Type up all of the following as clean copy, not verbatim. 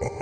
It's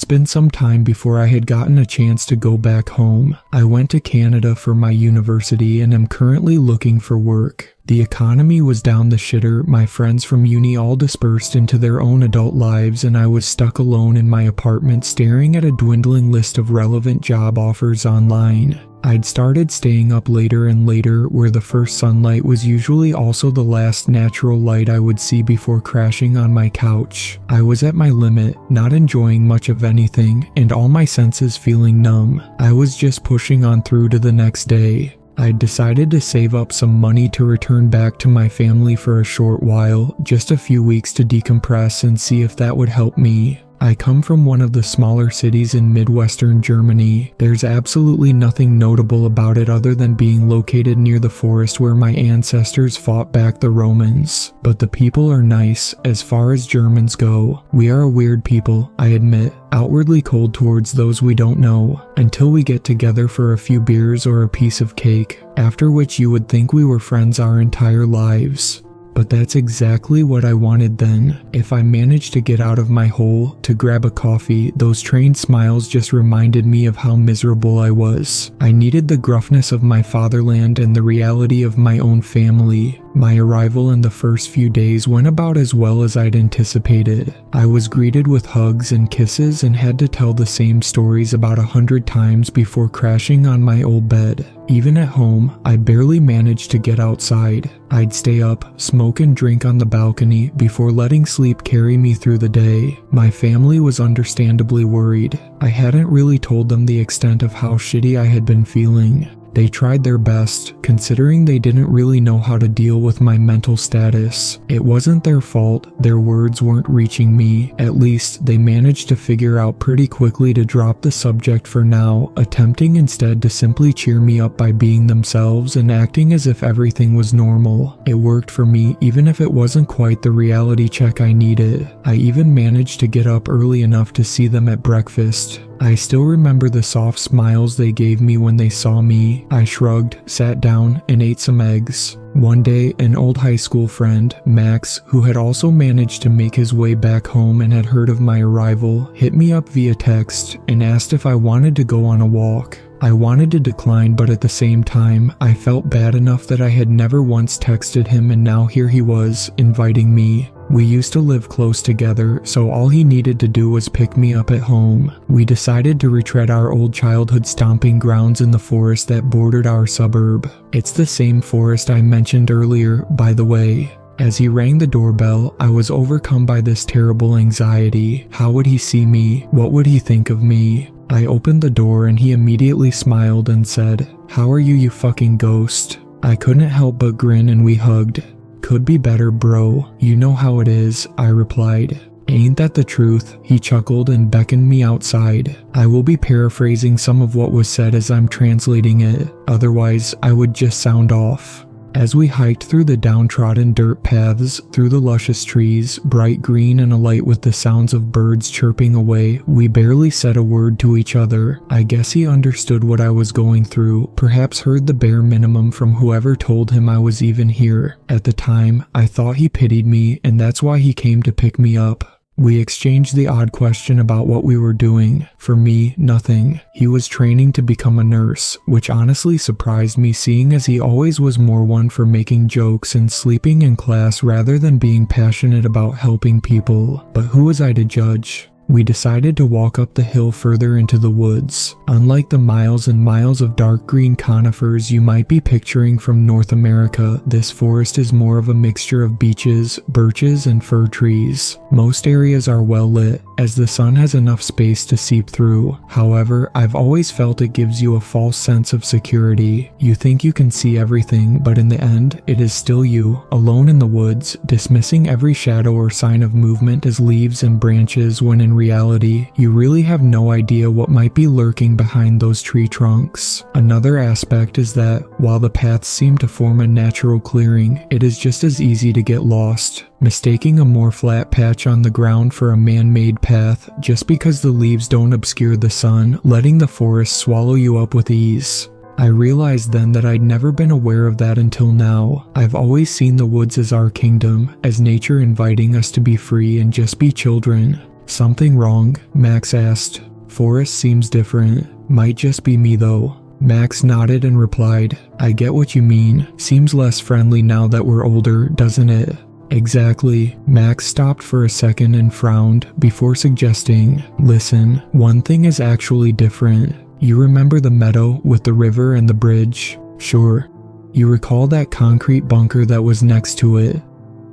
been some time before I had gotten a chance to go back home. I went to Canada for my university and am currently looking for work. The economy was down the shitter, my friends from uni all dispersed into their own adult lives, and I was stuck alone in my apartment staring at a dwindling list of relevant job offers online. I'd started staying up later and later, where the first sunlight was usually also the last natural light I would see before crashing on my couch. I was at my limit, not enjoying much of anything, and all my senses feeling numb. I was just pushing on through to the next day. I'd decided to save up some money to return back to my family for a short while, just a few weeks to decompress and see if that would help me. I come from one of the smaller cities in Midwestern Germany. There's absolutely nothing notable about it other than being located near the forest where my ancestors fought back the Romans. But the people are nice, as far as Germans go. We are a weird people, I admit, outwardly cold towards those we don't know, until we get together for a few beers or a piece of cake, after which you would think we were friends our entire lives. But that's exactly what I wanted then. If I managed to get out of my hole, to grab a coffee, those trained smiles just reminded me of how miserable I was. I needed the gruffness of my fatherland and the reality of my own family. My arrival in the first few days went about as well as I'd anticipated. I was greeted with hugs and kisses and had to tell the same stories about 100 times before crashing on my old bed. Even at home, I barely managed to get outside. I'd stay up, smoke and drink on the balcony before letting sleep carry me through the day. My family was understandably worried. I hadn't really told them the extent of how shitty I had been feeling. They tried their best, considering they didn't really know how to deal with my mental status. It wasn't their fault, their words weren't reaching me. At least, they managed to figure out pretty quickly to drop the subject for now, attempting instead to simply cheer me up by being themselves and acting as if everything was normal. It worked for me, even if it wasn't quite the reality check I needed. I even managed to get up early enough to see them at breakfast. I still remember the soft smiles they gave me when they saw me. I shrugged, sat down, and ate some eggs. One day, an old high school friend, Max, who had also managed to make his way back home and had heard of my arrival, hit me up via text and asked if I wanted to go on a walk. I wanted to decline, but at the same time, I felt bad enough that I had never once texted him, and now here he was, inviting me. We used to live close together, so all he needed to do was pick me up at home. We decided to retread our old childhood stomping grounds in the forest that bordered our suburb. It's the same forest I mentioned earlier, by the way. As he rang the doorbell, I was overcome by this terrible anxiety. How would he see me? What would he think of me? I opened the door and he immediately smiled and said, "How are you, you fucking ghost?" I couldn't help but grin and we hugged. "Could be better, bro. You know how it is," I replied. "Ain't that the truth?" He chuckled and beckoned me outside. I will be paraphrasing some of what was said as I'm translating it, otherwise I would just sound off. As we hiked through the downtrodden dirt paths, through the luscious trees, bright green and alight with the sounds of birds chirping away, we barely said a word to each other. I guess he understood what I was going through, perhaps heard the bare minimum from whoever told him I was even here. At the time, I thought he pitied me, and that's why he came to pick me up. We exchanged the odd question about what we were doing. For me, nothing. He was training to become a nurse, which honestly surprised me, seeing as he always was more one for making jokes and sleeping in class rather than being passionate about helping people. But who was I to judge? We decided to walk up the hill further into the woods. Unlike the miles and miles of dark green conifers you might be picturing from North America, this forest is more of a mixture of beeches, birches, and fir trees. Most areas are well lit, as the sun has enough space to seep through. However, I've always felt it gives you a false sense of security. You think you can see everything, but in the end, it is still you, alone in the woods, dismissing every shadow or sign of movement as leaves and branches, when in reality, you really have no idea what might be lurking behind those tree trunks. Another aspect is that, while the paths seem to form a natural clearing, it is just as easy to get lost. mistaking a more flat patch on the ground for a man-made path just because the leaves don't obscure the sun, letting the forest swallow you up with ease. I realized then that I'd never been aware of that until now. I've always seen the woods as our kingdom, as nature inviting us to be free and just be children. Something wrong? Max asked. Forest seems different. Might just be me though. Max nodded and replied, I get what you mean. Seems less friendly now that we're older, doesn't it? Exactly. Max stopped for a second and frowned before suggesting, listen, one thing is actually different. You remember the meadow with the river and the bridge? Sure. You recall that concrete bunker that was next to it?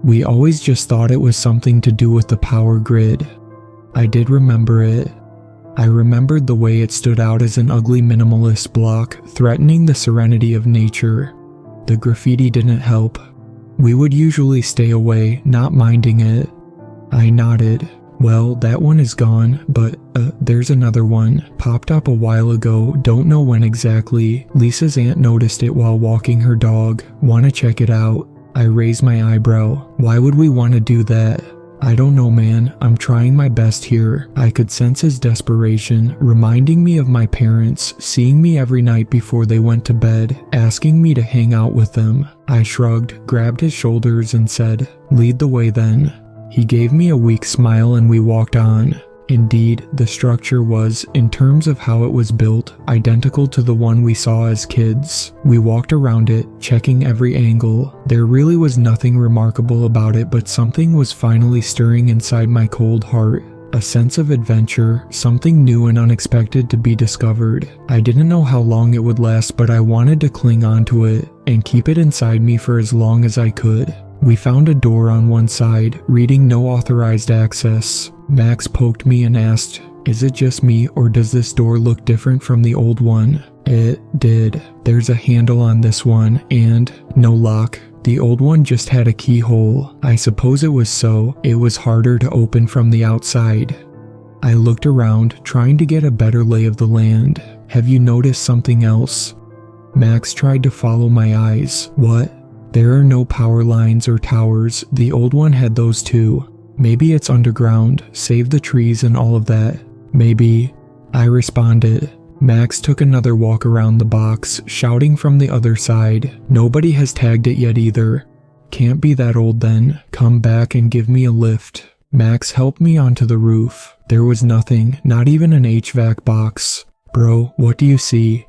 We always just thought it was something to do with the power grid. I did remember it. I remembered the way it stood out as an ugly minimalist block, threatening the serenity of nature. The graffiti didn't help. We would usually stay away, not minding it. I nodded. Well, that one is gone, but there's another one. Popped up a while ago, don't know when exactly. Lisa's aunt noticed it while walking her dog. Wanna check it out? I raised my eyebrow. Why would we want to do that? I don't know, man. I'm trying my best here. I could sense his desperation, reminding me of my parents, seeing me every night before they went to bed, asking me to hang out with them. I shrugged, grabbed his shoulders and said, lead the way then. He gave me a weak smile and we walked on. Indeed, the structure was, in terms of how it was built, identical to the one we saw as kids. We walked around it, checking every angle. There really was nothing remarkable about it, but something was finally stirring inside my cold heart. A sense of adventure, something new and unexpected to be discovered. I didn't know how long it would last, but I wanted to cling onto it and keep it inside me for as long as I could. We found a door on one side, reading no authorized access. Max poked me and asked, is it just me or does this door look different from the old one? It did. There's a handle on this one and no lock. The old one just had a keyhole. I suppose it was so. It was harder to open from the outside. I looked around, trying to get a better lay of the land. Have you noticed something else? Max tried to follow my eyes. What? There are no power lines or towers. The old one had those too. Maybe it's underground, save the trees and all of that. Maybe. I responded. Max took another walk around the box, shouting from the other side. Nobody has tagged it yet either. Can't be that old then. Come back and give me a lift. Max helped me onto the roof. There was nothing, not even an HVAC box. Bro, what do you see?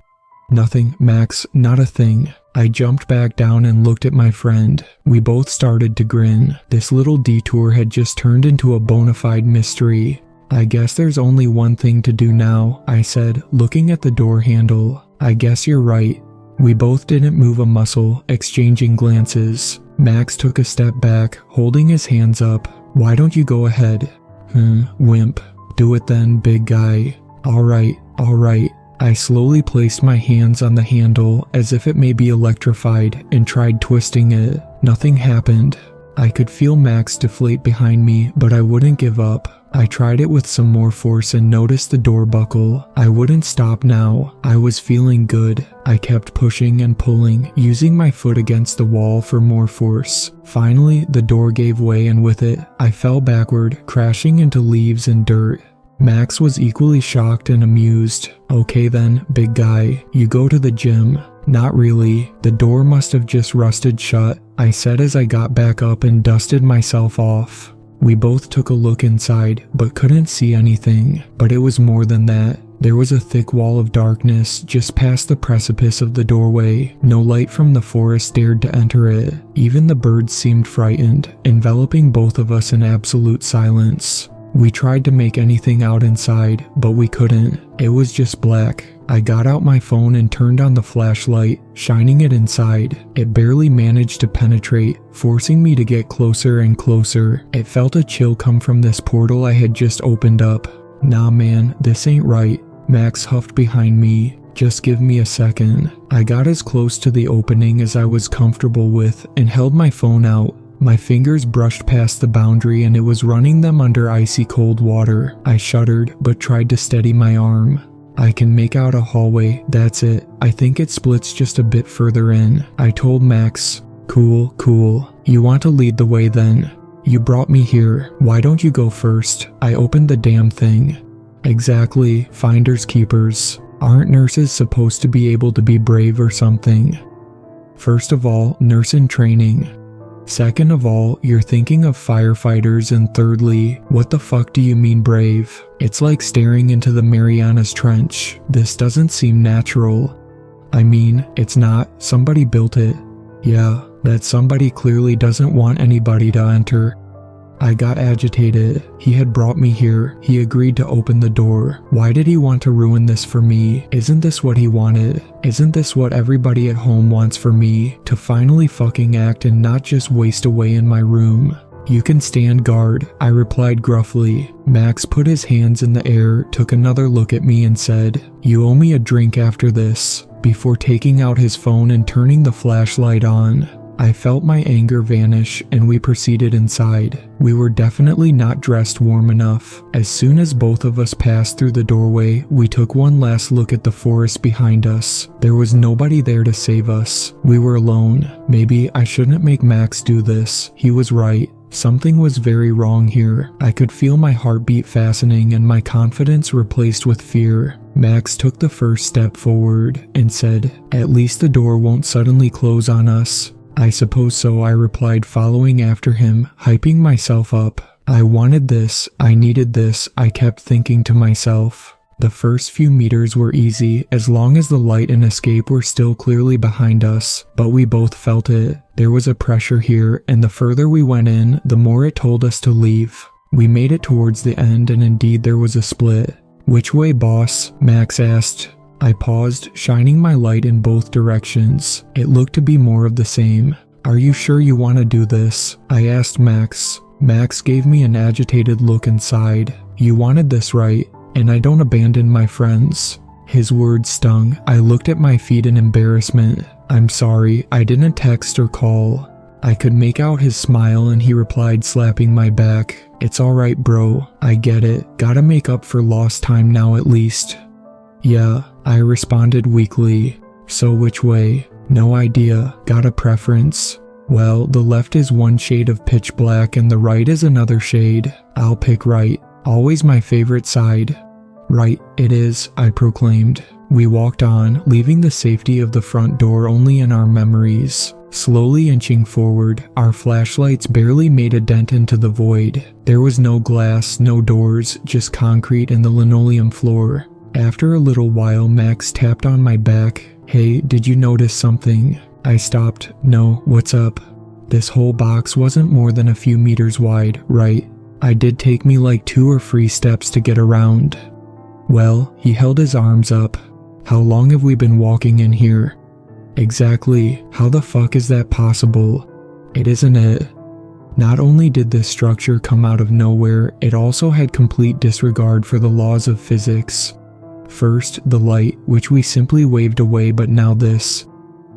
Nothing, Max, not a thing. I jumped back down and looked at my friend. We both started to grin. This little detour had just turned into a bona fide mystery. I guess there's only one thing to do now, I said, looking at the door handle. I guess you're right. We both didn't move a muscle, exchanging glances. Max took a step back, holding his hands up. Why don't you go ahead? Wimp. Do it then, big guy. Alright. I slowly placed my hands on the handle as if it may be electrified and tried twisting it. Nothing happened. I could feel Max deflate behind me, but I wouldn't give up. I tried it with some more force and noticed the door buckle. I wouldn't stop now. I was feeling good. I kept pushing and pulling, using my foot against the wall for more force. Finally, the door gave way and with it, I fell backward, crashing into leaves and dirt. Max was equally shocked and amused. Okay then, big guy, you go to the gym. Not really. The door must have just rusted shut, I said as I got back up and dusted myself off. We both took a look inside, but couldn't see anything. But it was more than that. There was a thick wall of darkness just past the precipice of the doorway. No light from the forest dared to enter it. Even the birds seemed frightened, enveloping both of us in absolute silence. We tried to make anything out inside, but we couldn't. It was just black. I got out my phone and turned on the flashlight, shining it inside. It barely managed to penetrate, forcing me to get closer and closer. It felt a chill come from this portal I had just opened up. Nah man, this ain't right. Max huffed behind me. Just give me a second. I got as close to the opening as I was comfortable with and held my phone out. My fingers brushed past the boundary and it was running them under icy cold water. I shuddered, but tried to steady my arm. I can make out a hallway, that's it. I think it splits just a bit further in. I told Max, cool. You want to lead the way then? You brought me here. Why don't you go first? I opened the damn thing. Exactly, finders keepers. Aren't nurses supposed to be able to be brave or something? First of all, nurse in training. Second of all, you're thinking of firefighters, and thirdly, what the fuck do you mean brave? It's like staring into the Marianas Trench. This doesn't seem natural. I mean, it's not. Somebody built it. Yeah, that somebody clearly doesn't want anybody to enter. I got agitated. He had brought me here. He agreed to open the door. Why did he want to ruin this for me? Isn't this what he wanted? Isn't this what everybody at home wants for me? To finally fucking act and not just waste away in my room. You can stand guard, I replied gruffly. Max put his hands in the air, took another look at me and said, "You owe me a drink after this," before taking out his phone and turning the flashlight on. I felt my anger vanish and we proceeded inside. We were definitely not dressed warm enough. As soon as both of us passed through the doorway, we took one last look at the forest behind us. There was nobody there to save us. We were alone. Maybe I shouldn't make Max do this. He was right. Something was very wrong here. I could feel my heartbeat fastening and my confidence replaced with fear. Max took the first step forward and said, "At least the door won't suddenly close on us." "I suppose so," I replied, following after him, hyping myself up. I wanted this, I needed this, I kept thinking to myself. The first few meters were easy, as long as the light and escape were still clearly behind us, but we both felt it. There was a pressure here, and the further we went in, the more it told us to leave. We made it towards the end, and indeed there was a split. "Which way, boss?" Max asked. I paused, shining my light in both directions. It looked to be more of the same. "Are you sure you want to do this?" I asked Max. Max gave me an agitated look and sighed. "You wanted this, right? And I don't abandon my friends." His words stung. I looked at my feet in embarrassment. "I'm sorry, I didn't text or call." I could make out his smile and he replied, slapping my back, "It's alright, bro. I get it. Gotta make up for lost time now at least." "Yeah," I responded weakly. "So which way?" "No idea. Got a preference?" "Well, the left is one shade of pitch black and the right is another shade. I'll pick right. Always my favorite side." "Right, it is," I proclaimed. We walked on, leaving the safety of the front door only in our memories. Slowly inching forward, our flashlights barely made a dent into the void. There was no glass, no doors, just concrete and the linoleum floor. After a little while, Max tapped on my back. "Hey, did you notice something?" I stopped. "No, what's up?" "This whole box wasn't more than a few meters wide, right? It did take me like 2 or 3 steps to get around." "Well," he held his arms up. "How long have we been walking in here?" "Exactly. How the fuck is that possible?" "It isn't it." Not only did this structure come out of nowhere, it also had complete disregard for the laws of physics. First, the light, which we simply waved away, but now this.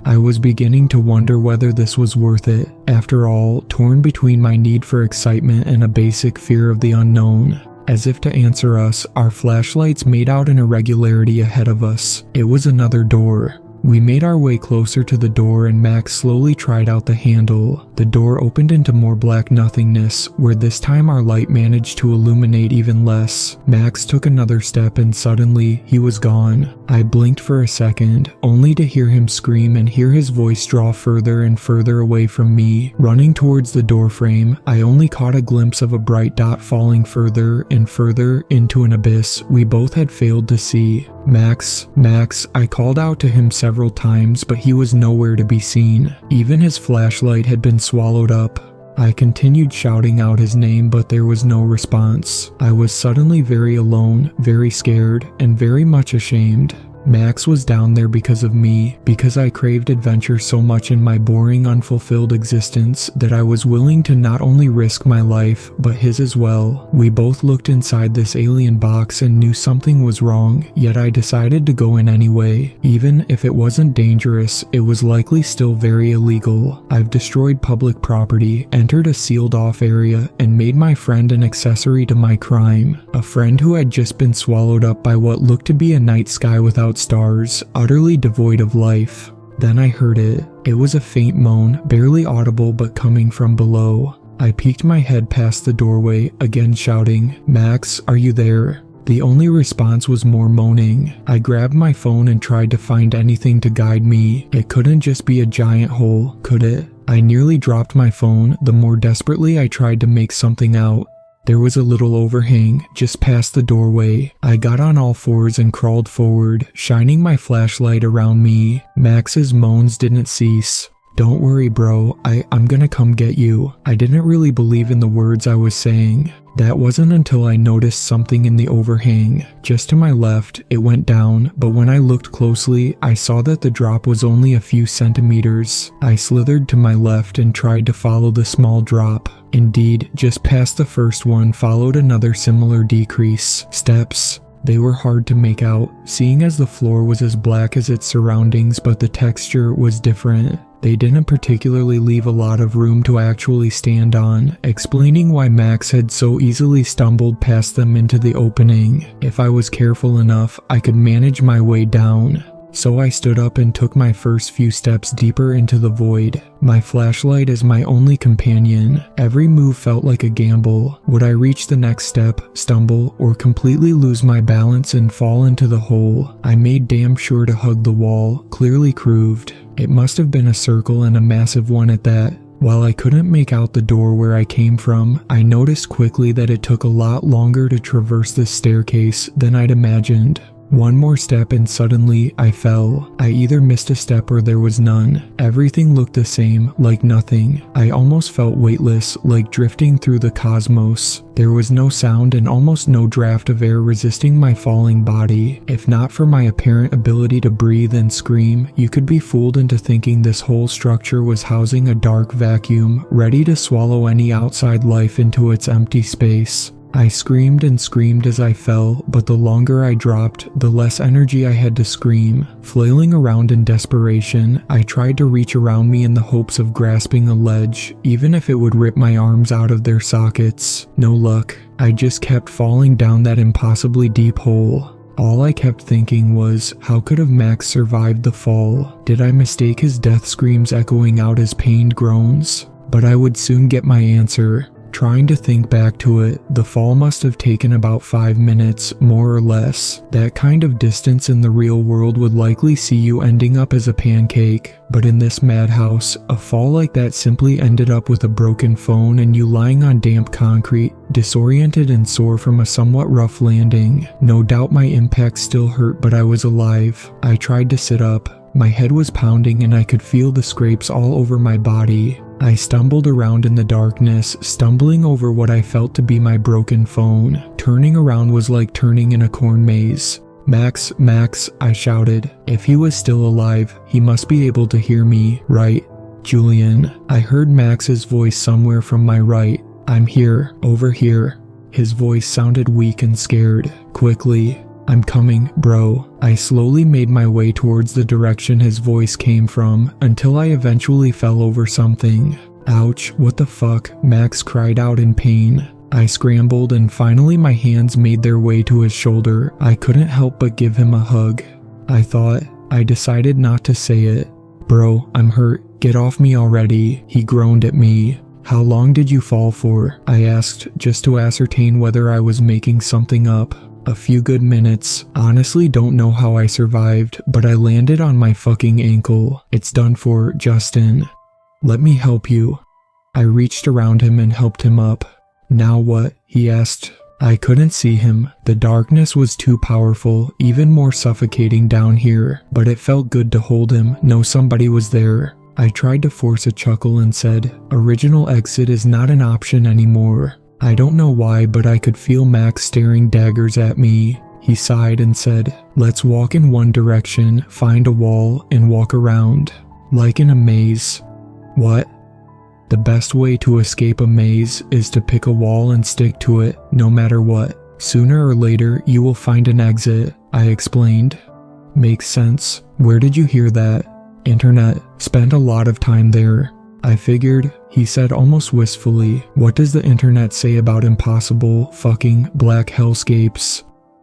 I was beginning to wonder whether this was worth it. After all, torn between my need for excitement and a basic fear of the unknown. As if to answer us, our flashlights made out an irregularity ahead of us. It was another door. We made our way closer to the door and Max slowly tried out the handle. The door opened into more black nothingness, where this time our light managed to illuminate even less. Max took another step and suddenly, he was gone. I blinked for a second, only to hear him scream and hear his voice draw further and further away from me. Running towards the doorframe, I only caught a glimpse of a bright dot falling further and further into an abyss we both had failed to see. "Max, Max," I called out to him several times, but he was nowhere to be seen. Even his flashlight had been swallowed up. I continued shouting out his name, but there was no response. I was suddenly very alone, very scared, and very much ashamed. Max was down there because of me, because I craved adventure so much in my boring, unfulfilled existence that I was willing to not only risk my life, but his as well. We both looked inside this alien box and knew something was wrong, yet I decided to go in anyway. Even if it wasn't dangerous, it was likely still very illegal. I've destroyed public property, entered a sealed-off area, and made my friend an accessory to my crime. A friend who had just been swallowed up by what looked to be a night sky without stars, utterly devoid of life. Then I heard it. It was a faint moan, barely audible but coming from below. I peeked my head past the doorway, again shouting, "Max, are you there?" The only response was more moaning. I grabbed my phone and tried to find anything to guide me. It couldn't just be a giant hole, could it? I nearly dropped my phone the more desperately I tried to make something out. There was a little overhang just past the doorway. I got on all fours and crawled forward, shining my flashlight around me. Max's moans didn't cease. "Don't worry, bro, I'm gonna come get you." I didn't really believe in the words I was saying. That wasn't until I noticed something in the overhang. Just to my left, it went down, but when I looked closely, I saw that the drop was only a few centimeters. I slithered to my left and tried to follow the small drop. Indeed, just past the first one followed another similar decrease. Steps. They were hard to make out, seeing as the floor was as black as its surroundings, but the texture was different. They didn't particularly leave a lot of room to actually stand on, explaining why Max had so easily stumbled past them into the opening. If I was careful enough, I could manage my way down. So I stood up and took my first few steps deeper into the void. My flashlight is my only companion. Every move felt like a gamble. Would I reach the next step, stumble, or completely lose my balance and fall into the hole? I made damn sure to hug the wall, clearly grooved. It must have been a circle and a massive one at that. While I couldn't make out the door where I came from, I noticed quickly that it took a lot longer to traverse this staircase than I'd imagined. One more step and suddenly I fell. I either missed a step or there was none. Everything looked the same, like nothing. I almost felt weightless, like drifting through the cosmos. There was no sound and almost no draft of air resisting my falling body. If not for my apparent ability to breathe and scream, you could be fooled into thinking this whole structure was housing a dark vacuum, ready to swallow any outside life into its empty space. I screamed and screamed as I fell, but the longer I dropped, the less energy I had to scream. Flailing around in desperation, I tried to reach around me in the hopes of grasping a ledge, even if it would rip my arms out of their sockets. No luck. I just kept falling down that impossibly deep hole. All I kept thinking was, how could have Max survived the fall? Did I mistake his death screams echoing out as pained groans? But I would soon get my answer. Trying to think back to it, the fall must have taken about 5 minutes, more or less. That kind of distance in the real world would likely see you ending up as a pancake. But in this madhouse, a fall like that simply ended up with a broken phone and you lying on damp concrete, disoriented and sore from a somewhat rough landing. No doubt my impact still hurt, but I was alive. I tried to sit up. My head was pounding and I could feel the scrapes all over my body. I stumbled around in the darkness, stumbling over what I felt to be my broken phone. Turning around was like turning in a corn maze. "Max, Max," I shouted. If he was still alive, he must be able to hear me, right? "Julian." I heard Max's voice somewhere from my right. "I'm here, over here." His voice sounded weak and scared. Quickly, "I'm coming, bro." I slowly made my way towards the direction his voice came from, until I eventually fell over something. "Ouch, what the fuck?" Max cried out in pain. I scrambled and finally my hands made their way to his shoulder. I couldn't help but give him a hug. I decided not to say it. "Bro, I'm hurt. Get off me already." He groaned at me. "How long did you fall for?" I asked, just to ascertain whether I was making something up. "A few good minutes. Honestly don't know how I survived, but I landed on my fucking ankle. It's done for, Justin." "Let me help you." I reached around him and helped him up. "Now what?" he asked. I couldn't see him. The darkness was too powerful, even more suffocating down here, but it felt good to hold him, know somebody was there. I tried to force a chuckle and said, "Original exit is not an option anymore." I don't know why, but I could feel Max staring daggers at me. He sighed and said, "Let's walk in one direction, find a wall, and walk around. Like in a maze." "What?" "The best way to escape a maze is to pick a wall and stick to it, no matter what. Sooner or later, you will find an exit," I explained. "Makes sense. Where did you hear that?" "Internet. Spent a lot of time there." "I figured," he said almost wistfully. "What does the internet say about impossible, fucking black hellscapes?"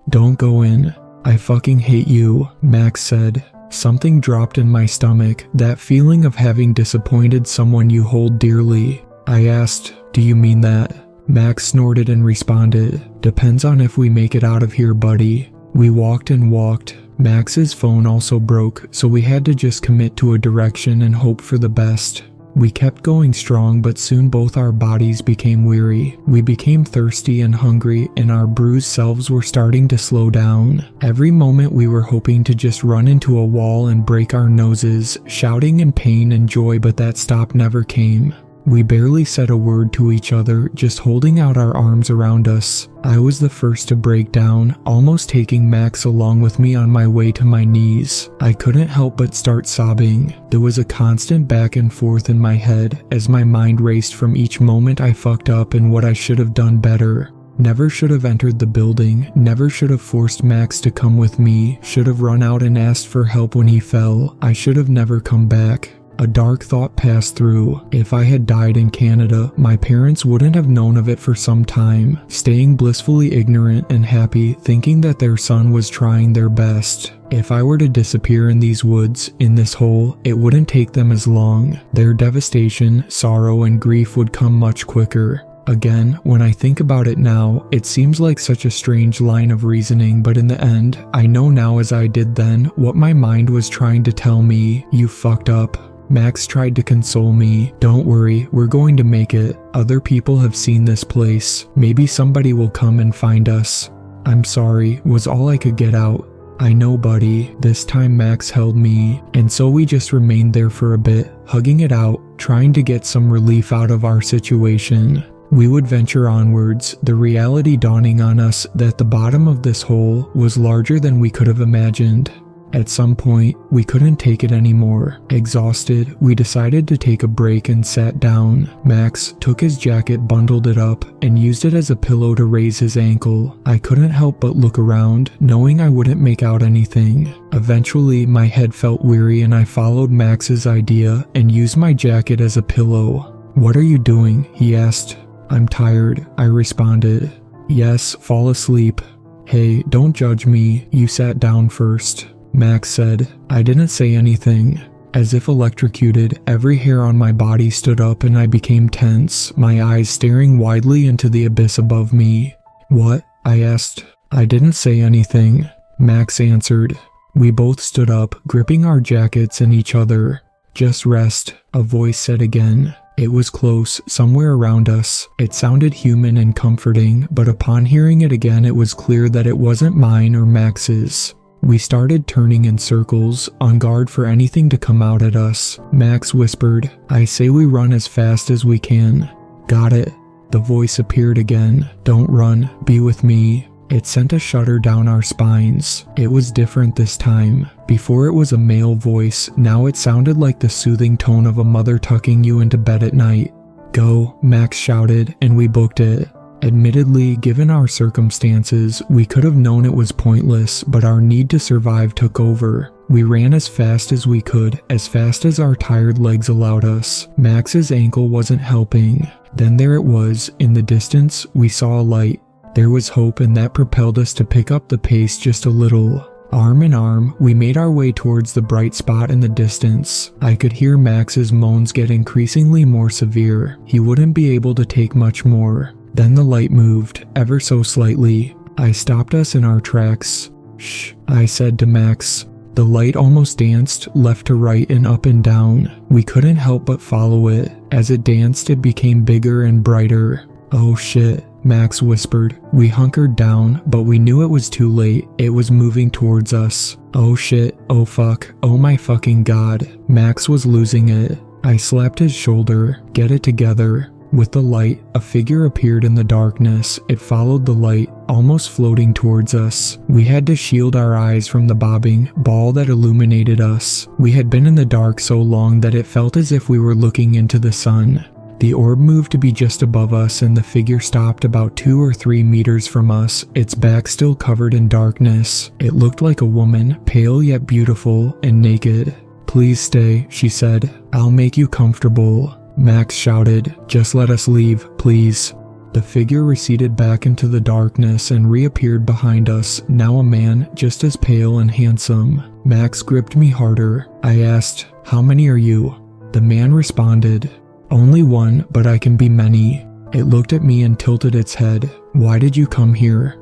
"Don't go in." "I fucking hate you," Max said. Something dropped in my stomach, that feeling of having disappointed someone you hold dearly. I asked, Do you mean that? Max snorted and responded, "Depends on if we make it out of here, buddy." We walked and walked. Max's phone also broke, so we had to just commit to a direction and hope for the best. We kept going strong, but soon both our bodies became weary. We became thirsty and hungry, and our bruised selves were starting to slow down. Every moment we were hoping to just run into a wall and break our noses, shouting in pain and joy, but that stop never came. We barely said a word to each other, just holding out our arms around us. I was the first to break down, almost taking Max along with me on my way to my knees. I couldn't help but start sobbing. There was a constant back and forth in my head as my mind raced from each moment I fucked up and what I should have done better. Never should have entered the building, never should have forced Max to come with me, should have run out and asked for help when he fell. I should have never come back. A dark thought passed through. If I had died in Canada, my parents wouldn't have known of it for some time, staying blissfully ignorant and happy, thinking that their son was trying their best. If I were to disappear in these woods, in this hole, it wouldn't take them as long. Their devastation, sorrow, and grief would come much quicker. Again, when I think about it now, it seems like such a strange line of reasoning, but in the end, I know now as I did then what my mind was trying to tell me: you fucked up. Max tried to console me. "Don't worry, we're going to make it. Other people have seen this place. Maybe somebody will come and find us." "I'm sorry," was all I could get out. "I know, buddy." This time Max held me, and so we just remained there for a bit, hugging it out, trying to get some relief out of our situation. We would venture onwards, the reality dawning on us that the bottom of this hole was larger than we could have imagined. At some point, we couldn't take it anymore. Exhausted, we decided to take a break and sat down. Max took his jacket, bundled it up, and used it as a pillow to raise his ankle. I couldn't help but look around, knowing I wouldn't make out anything. Eventually, my head felt weary and I followed Max's idea and used my jacket as a pillow. "What are you doing?" he asked. "I'm tired," I responded. "Yes, fall asleep." "Hey, don't judge me. You sat down first," Max said. I didn't say anything. As if electrocuted, every hair on my body stood up and I became tense, my eyes staring widely into the abyss above me. "What?" I asked. "I didn't say anything," Max answered. We both stood up, gripping our jackets and each other. "Just rest," a voice said again. It was close, somewhere around us. It sounded human and comforting, but upon hearing it again it was clear that it wasn't mine or Max's. We started turning in circles, on guard for anything to come out at us. Max whispered, "I say we run as fast as we can." "Got it." The voice appeared again. "Don't run, be with me." It sent a shudder down our spines. It was different this time. Before it was a male voice, now it sounded like the soothing tone of a mother tucking you into bed at night. "Go," Max shouted, and we booked it. Admittedly, given our circumstances, we could have known it was pointless, but our need to survive took over. We ran as fast as we could, as fast as our tired legs allowed us. Max's ankle wasn't helping. Then there it was, in the distance, we saw a light. There was hope, and that propelled us to pick up the pace just a little. Arm in arm, we made our way towards the bright spot in the distance. I could hear Max's moans get increasingly more severe. He wouldn't be able to take much more. Then the light moved, ever so slightly. I stopped us in our tracks. "Shh," I said to Max. The light almost danced, left to right and up and down. We couldn't help but follow it. As it danced, it became bigger and brighter. "Oh shit," Max whispered. We hunkered down, but we knew it was too late. It was moving towards us. "Oh shit, oh fuck, oh my fucking god." Max was losing it. I slapped his shoulder. "Get it together." With the light, a figure appeared in the darkness. It followed the light, almost floating towards us. We had to shield our eyes from the bobbing ball that illuminated us. We had been in the dark so long that it felt as if we were looking into the sun. The orb moved to be just above us, and the figure stopped about 2 or 3 meters from us, its back still covered in darkness. It looked like a woman, pale yet beautiful, and naked. "Please stay," she said. "I'll make you comfortable." Max shouted, "Just let us leave, please." The figure receded back into the darkness and reappeared behind us, now a man, just as pale and handsome. Max gripped me harder. I asked, "How many are you?" The man responded, "Only one, but I can be many." It looked at me and tilted its head. "Why did you come here?"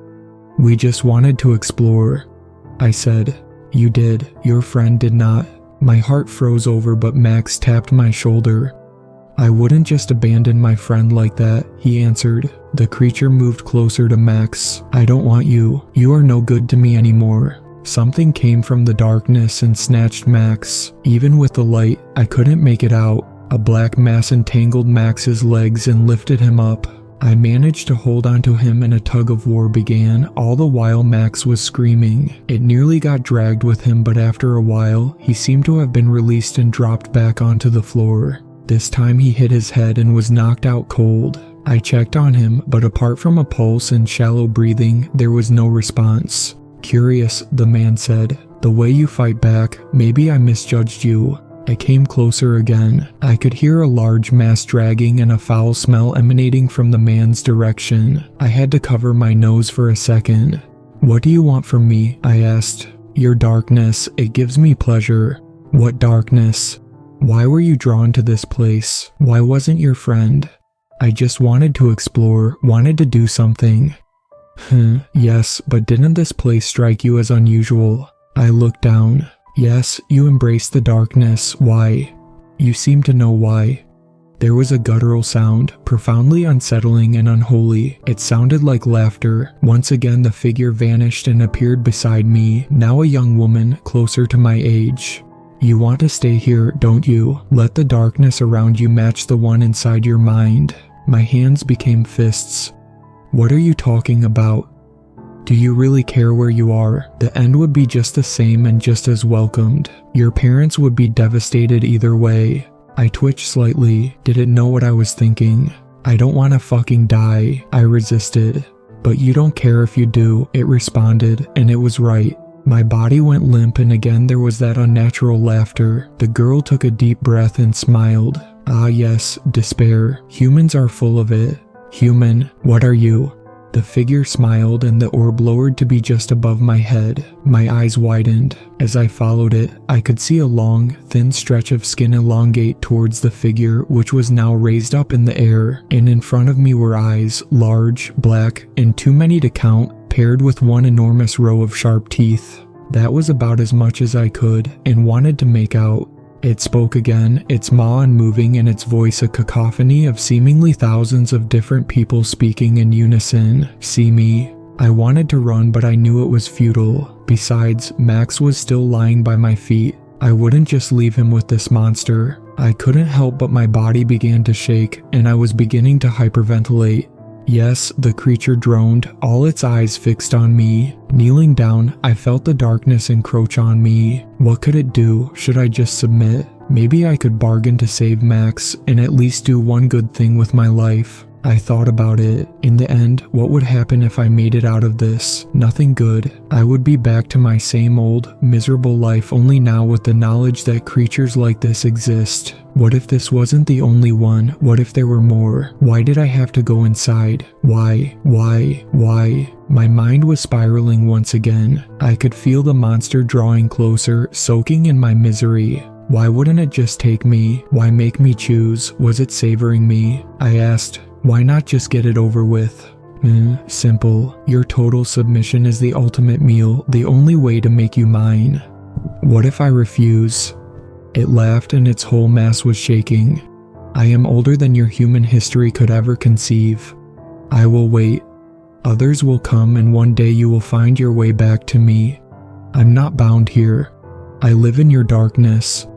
"We just wanted to explore," I said. "You did. Your friend did not." My heart froze over, but Max tapped my shoulder. "I wouldn't just abandon my friend like that," he answered. The creature moved closer to Max. "I don't want you. You are no good to me anymore." Something came from the darkness and snatched Max. Even with the light, I couldn't make it out. A black mass entangled Max's legs and lifted him up. I managed to hold onto him and a tug of war began, all the while Max was screaming. It nearly got dragged with him, but after a while, he seemed to have been released and dropped back onto the floor. This time he hit his head and was knocked out cold. I checked on him, but apart from a pulse and shallow breathing, there was no response. "Curious," the man said. "The way you fight back, maybe I misjudged you." I came closer again. I could hear a large mass dragging and a foul smell emanating from the man's direction. I had to cover my nose for a second. "What do you want from me?" I asked. "Your darkness. It gives me pleasure." "What darkness?" "Why were you drawn to this place? Why wasn't your friend?" "I just wanted to explore, wanted to do something." Yes, but didn't this place strike you as unusual?" I looked down. "Yes, you embraced the darkness. Why?" "You seem to know why." There was a guttural sound, profoundly unsettling and unholy. It sounded like laughter. Once again the figure vanished and appeared beside me, now a young woman, closer to my age. "You want to stay here, don't you? Let the darkness around you match the one inside your mind." My hands became fists. "What are you talking about? Do you really care where you are? The end would be just the same and just as welcomed. Your parents would be devastated either way." I twitched slightly. Did it know what I was thinking? "I don't want to fucking die," I resisted. "But you don't care if you do," it responded, and it was right. My body went limp and again there was that unnatural laughter. The girl took a deep breath and smiled. "Ah yes, despair. Humans are full of it." "Human, what are you?" The figure smiled and the orb lowered to be just above my head. My eyes widened. As I followed it, I could see a long, thin stretch of skin elongate towards the figure, which was now raised up in the air, and in front of me were eyes, large, black, and too many to count, paired with one enormous row of sharp teeth. That was about as much as I could and wanted to make out. It spoke again, its maw unmoving and its voice a cacophony of seemingly thousands of different people speaking in unison. "See me." I wanted to run, but I knew it was futile. Besides, Max was still lying by my feet. I wouldn't just leave him with this monster. I couldn't help but my body began to shake, and I was beginning to hyperventilate. Yes, the creature droned, all its eyes fixed on me. Kneeling down, I felt the darkness encroach on me. What could it do? Should I just submit? Maybe I could bargain to save Max and at least do one good thing with my life. I thought about it. In the end, what would happen if I made it out of this? Nothing good. I would be back to my same old, miserable life, only now with the knowledge that creatures like this exist. What if this wasn't the only one? What if there were more? Why did I have to go inside? Why? My mind was spiraling once again. I could feel the monster drawing closer, soaking in my misery. Why wouldn't it just take me? Why make me choose? Was it savoring me? I asked. Why not just get it over with? Simple. Your total submission is the ultimate meal, the only way to make you mine. What if I refuse? It laughed and its whole mass was shaking. I am older than your human history could ever conceive. I will wait. Others will come and one day you will find your way back to me. I'm not bound here. I live in your darkness.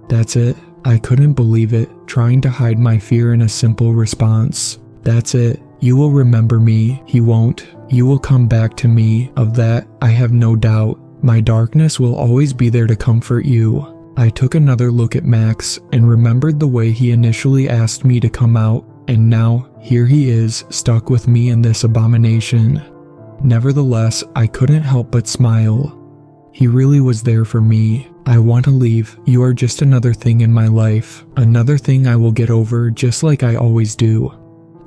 That's it. I couldn't believe it, trying to hide my fear in a simple response. That's it. You will remember me. He won't. You will come back to me. Of that, I have no doubt. My darkness will always be there to comfort you. I took another look at Max and remembered the way he initially asked me to come out, and now, here he is, stuck with me in this abomination. Nevertheless, I couldn't help but smile. He really was there for me. I want to leave. You are just another thing in my life. Another thing I will get over just like I always do.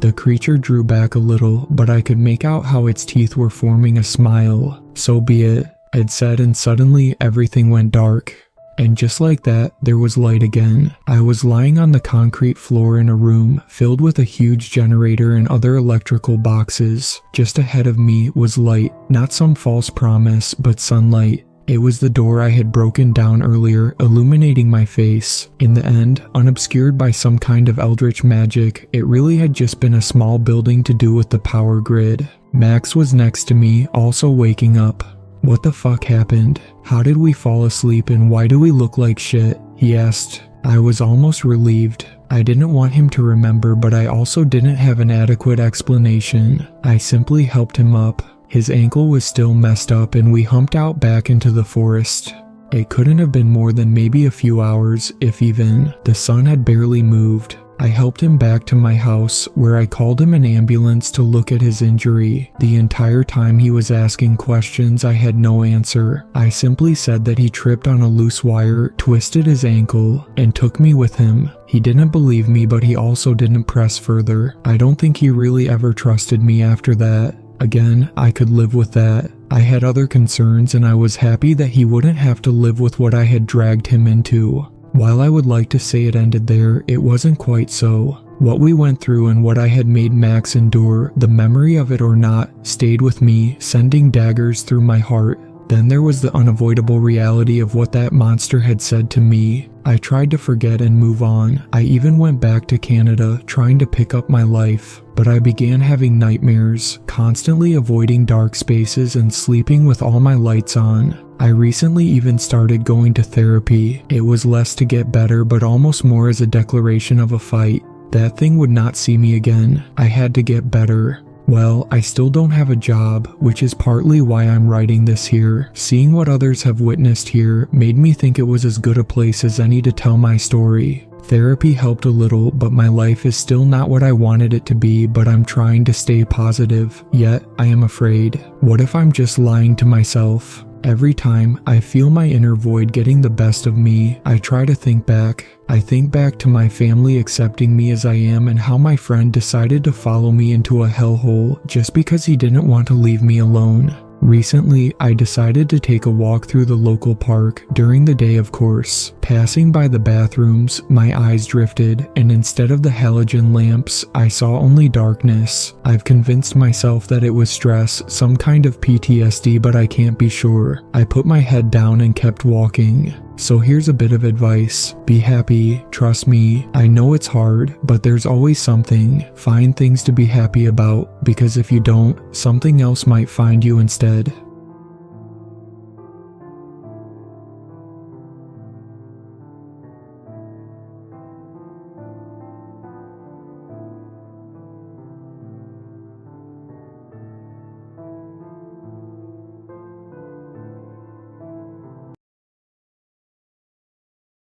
The creature drew back a little, but I could make out how its teeth were forming a smile. So be it, it said, and suddenly everything went dark. and just like that, there was light again. I was lying on the concrete floor in a room filled with a huge generator and other electrical boxes. Just ahead of me was light, not some false promise, but sunlight. It was the door I had broken down earlier, illuminating my face. In the end, unobscured by some kind of eldritch magic, it really had just been a small building to do with the power grid. Max was next to me, also waking up. "What the fuck happened? How did we fall asleep and why do we look like shit?" he asked. I was almost relieved. I didn't want him to remember, but I also didn't have an adequate explanation. I simply helped him up. His ankle was still messed up and we humped out back into the forest. It couldn't have been more than maybe a few hours, if even. The sun had barely moved. I helped him back to my house, where I called him an ambulance to look at his injury. The entire time he was asking questions, I had no answer. I simply said that he tripped on a loose wire, twisted his ankle, and took me with him. He didn't believe me, but he also didn't press further. I don't think he really ever trusted me after that. Again, I could live with that. I had other concerns and I was happy that he wouldn't have to live with what I had dragged him into. While I would like to say it ended there, it wasn't quite so. What we went through and what I had made Max endure, the memory of it or not, stayed with me, sending daggers through my heart. Then there was the unavoidable reality of what that monster had said to me. I tried to forget and move on. I even went back to Canada, trying to pick up my life. But I began having nightmares, constantly avoiding dark spaces and sleeping with all my lights on. I recently even started going to therapy. It was less to get better, but almost more as a declaration of a fight. That thing would not see me again. I had to get better. Well, I still don't have a job, which is partly why I'm writing this here. Seeing what others have witnessed here made me think it was as good a place as any to tell my story. Therapy helped a little, but my life is still not what I wanted it to be, but I'm trying to stay positive. Yet, I am afraid. What if I'm just lying to myself? Every time I feel my inner void getting the best of me, I try to think back. I think back to my family accepting me as I am and how my friend decided to follow me into a hellhole just because he didn't want to leave me alone. Recently, I decided to take a walk through the local park, during the day of course. Passing by the bathrooms, my eyes drifted, and instead of the halogen lamps, I saw only darkness. I've convinced myself that it was stress, some kind of PTSD, but I can't be sure. I put my head down and kept walking. So here's a bit of advice. Be happy, trust me. I know it's hard, but there's always something. Find things to be happy about, because if you don't, something else might find you instead.